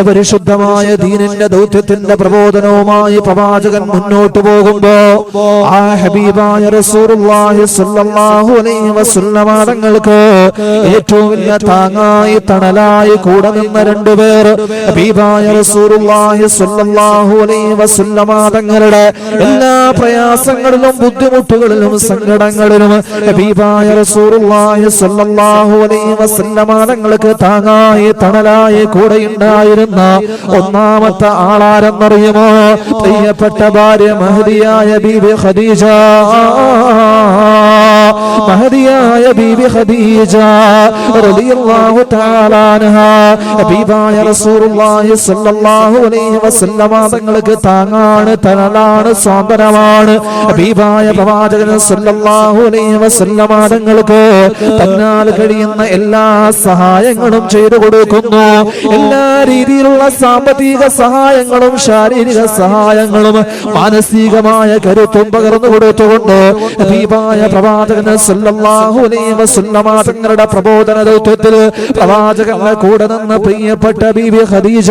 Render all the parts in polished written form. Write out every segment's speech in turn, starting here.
പരിശുദ്ധമായ ദീനിന്റെ ദൗത്യത്തിന്റെ പ്രബോധനവുമായി പ്രവാചകൻ മുന്നോട്ട് പോകുമ്പോ ആ ഹബീബായ റസൂലുള്ളാഹി സ്വല്ലല്ലാഹു അലൈഹി വസല്ലമ തങ്ങൾക്ക് ഏറ്റവും വലിയ താങ്ങായി തണലായി കൂടെ നിന്ന രണ്ടുപേർ ഹബീബായ റസൂലുള്ളാഹി സ്വല്ലല്ലാഹു അലൈഹി വസല്ലമ തങ്ങളുടെ എല്ലാ പ്രയാസങ്ങളിലും ബുദ്ധിമുട്ടുകളിലും സങ്കടങ്ങളിലും ഹബീബായ റസൂലുള്ളാഹി സ്വല്ലല്ലാഹു അലൈഹി വസല്ലമ തങ്ങൾക്ക് താങ്ങായി തണലായി കൂടെ ഉണ്ടായിരുന്നു ഒന്നാമത്തെ ആളാരെന്നറിയുമോ? പ്രിയപ്പെട്ട ഭാര്യ മഹദിയായ ബീബി ഖദീജ. മഹദിയായ ബീബി ഖദീജ റളിയല്ലാഹു തആല അൻഹാ ഹബീബായ റസൂലുള്ളാഹി സ്വല്ലല്ലാഹു അലൈഹി വസല്ലമ തങ്ങൾക്ക് താങ്ങാണ് തണലാണ് സ്വാതന്ത്ര്യമാണ്. ഹബീബായ പ്രവാചകൻ സ്വല്ലല്ലാഹു അലൈഹി വസല്ലമ തങ്ങൾക്ക് തന്നാൽ കഴിയുന്ന എല്ലാ സഹായങ്ങളും ചെയ്തു കൊടുക്കുന്നു. എല്ലാ രീതിയിലുള്ള സാമ്പത്തിക സഹായങ്ങളും ശാരീരിക സഹായങ്ങളും മാനസികമായ കരുത്തും പകർന്നു കൊടുത്തുകൊണ്ട് ഹബീബായ പ്രവാചകൻ സ്വല്ലല്ലാഹു അലൈഹി വസല്ലമ തങ്ങളുടെ പ്രബോധന ദൗത്യത്തിൽ പ്രവാചകന്റെ കൂടെ നിന്ന് പ്രിയപ്പെട്ട ബീബി ഖദീജ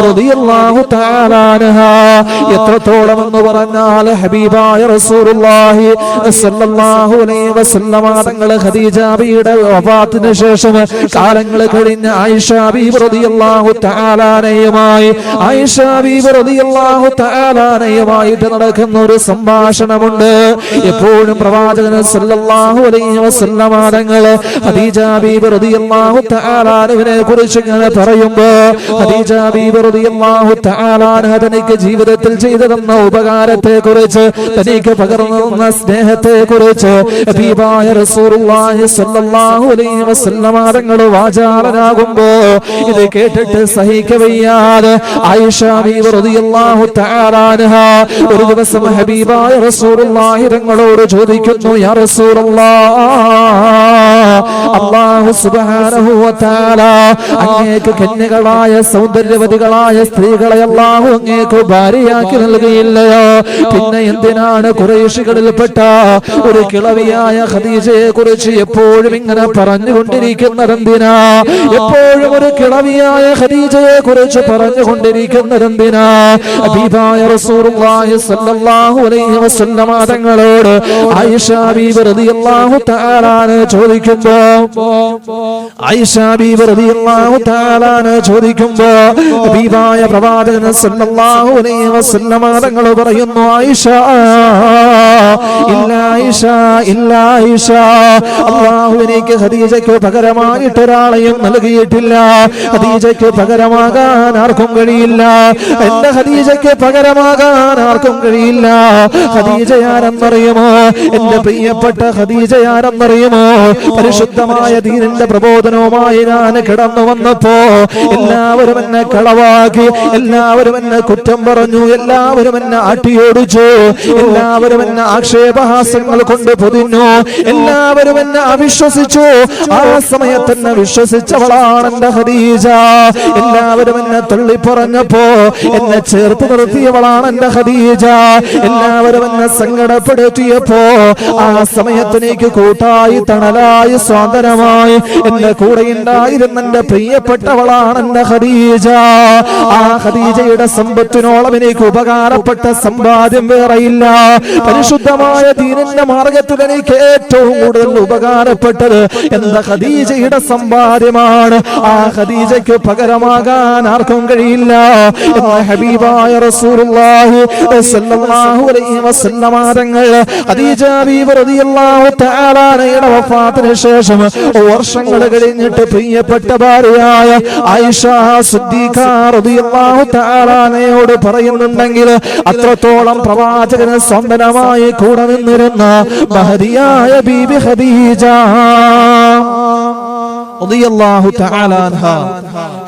റളിയല്ലാഹു തആല അൻഹാ എത്രത്തോളം എന്ന് പറഞ്ഞാൽ ഹബീബായ റസൂലുള്ളാഹി സ്വല്ലല്ലാഹു അലൈഹി വസല്ലമ തങ്ങൾ ഖദീജ ബിയുടെ വഫാത്തിന് ശേഷം കാലങ്ങൾ കഴിഞ്ഞ് ആയിഷ ബീബി റളിയല്ലാഹു തആല അൻഹയുമായി ആയിഷ ബീബി റളിയല്ലാഹു തആല അൻഹയുമായിട്ട് നടക്കുന്ന ഒരു സംഭാഷണമുണ്ട്. എപ്പോഴും പ്രവാചകൻ സ്വല്ലല്ലാഹു അലൈഹി വസല്ലമ തങ്ങൾ ഖദീജ ബീബി റളിയല്ലാഹു തആല അൻഹയെ കുറിച്ച് ഇങ്ങനെ പറയുമ്പോൾ ഖദീജ ബീബി റളിയല്ലാഹു തആല അൻഹ തനിക്ക് ജീവിതത്തിൽ ചെയ്തു തന്ന ഉപകാരത്തെ കുറിച്ച് തനിക്ക് പകർന്നു തന്ന സ്നേഹത്തെ കുറിച്ച് ഹബീബായ റസൂലുള്ളാഹി സ്വല്ലല്ലാഹു അലൈഹി വസല്ലമ തങ്ങൾ വാചാലനാകുമ്പോൾ ഇത് കേട്ടിട്ട് സഹിക്കവയ്യാതെ ആയിഷ ബീബി റളിയല്ലാഹു തആല അൻഹ ഒരു ദിവസം ഹബീബായ റസൂലുള്ളാഹി തങ്ങളോട് ചോദിക്കുന്നു, യാ റസൂലല്ലാഹ്, അല്ലാഹു സുബ്ഹാനഹു വ തആല അങ്ങേക്ക് കന്യകളായ സൗന്ദര്യവതികളായ സ്ത്രീകളെ അല്ലാഹു അങ്ങേക്ക് ഭാര്യയാക്കി നൽകിയില്ലയോ? പിന്നെ എന്തിനാണ് ഖുറൈശികളിൽപ്പെട്ട ഒരു കിളവിയായ ഖദീജയെ കുറിച്ച് എപ്പോഴും ഇങ്ങനെ പറഞ്ഞുകൊണ്ടിരിക്കുന്നതെന്തിനാ? എപ്പോഴും ഒരു കിളവിയായ ഖദീജയെ കുറിച്ച് പറഞ്ഞുകൊണ്ടിരിക്കുന്നതെന്തിനാ? ഹബീബായ റസൂലുള്ളാഹി സ്വല്ലല്ലാഹു അലൈഹി വസല്ലമ തങ്ങളോട് ആയിഷ ബീബി റളിയല്ലാഹു തആല ചോദിക്കുമ്പോ ഹബീബായ പ്രവാചകൻ സ്വല്ലല്ലാഹു അലൈഹി വസല്ലമ തങ്ങൾ പറയുന്നു, ആയിഷ ഇല്ല ആയിഷ ഇല്ല ആയിഷ, അല്ലാഹു എനിക്ക് ഖദീജയ്ക്ക് പകരമായിട്ട് ഒരാളെയും നൽകിയിട്ടില്ല. ഖദീജയ്ക്ക് പകരമാകാൻ ആർക്കും കഴിയില്ല. എന്റെ ഖദീജയ്ക്ക് പകരമാകാൻ ആർക്കും കഴിയില്ല. ഖദീജ ആരെന്നറിയുമോ? എന്റെ പ്രിയപ്പെട്ട ഖദീജ ആരെന്നറിയുമോ? പരിശുദ്ധമായ ദീനിന്റെ പ്രബോധനവുമായി ഞാൻ കിടന്നു വന്നപ്പോ എല്ലാവരും എന്നെ കളവാക്കി, എല്ലാവരും എന്നെ കുറ്റം പറഞ്ഞു, എല്ലാവരും എന്നെ ആട്ടിയോടിച്ചു, എല്ലാവരും എന്നെ ആക്ഷേപഹാസങ്ങൾ കൊണ്ട് പൊതിഞ്ഞു, എല്ലാവരും എന്നെ അവിശ്വസിച്ചു. ആ സമയത്ത് എന്നെ വിശ്വസിച്ചവളാണ് എന്റെ ഖദീജ. എല്ലാവരും എന്നെ തള്ളിപ്പറഞ്ഞപ്പോ എന്നെ ചേർത്ത് നിർത്തിയവളാണ് എന്റെ ഖദീജ. എല്ലാവരും എന്നെ സങ്കടപ്പെടുത്തിയപ്പോ ആ സമയത്ത് എനിക്ക് കൂട്ടായി തണലായി സ്വാതന്ത്ര്യമായി എന്റെ കൂടെ ഉണ്ടായിരുന്ന എന്റെ പ്രിയപ്പെട്ടവളാണ് എന്റെ ഖദീജ. ആ ഖദീജയുടെ സമ്പത്തിനോളം എനിക്ക് ഉപകാരപ്പെട്ട സമ്പാദ്യം വേറെയില്ല. പരിശുദ്ധമായ ദീനിന്റെ മാർഗത്തിൽ എനിക്ക് ഏറ്റവും കൂടുതൽ ഉപകാരപ്പെട്ടത് എന്റെ ഖദീജയുടെ സമ്പാദ്യമാണ്. ആ ഖദീജയ്ക്ക് പകരമാകാൻ ആർക്കും കഴിയില്ല എന്ന് ഹബീബായ റസൂലുള്ളാഹി സ്വല്ലല്ലാഹു അലൈഹി വസല്ലമ തങ്ങൾ ഖദീജ ബീബി റളിയല്ലാഹു തആല അൻഹയുടെ വഫാത്തിന് ശേഷം വർഷങ്ങൾ കഴിഞ്ഞിട്ട് പ്രിയപ്പെട്ട ഭാര്യയായ ആയിഷ സിദ്ദീഖ റളിയല്ലാഹു തആല അൻഹയോട് പറയുന്നുണ്ടെങ്കിൽ അത്രത്തോളം പ്രവാചകന് സ്വന്തമായി കൂടെ നിന്നിരുന്ന മഹദിയായ ബീബി ഖദീജ റളിയല്ലാഹു തആല അൻഹ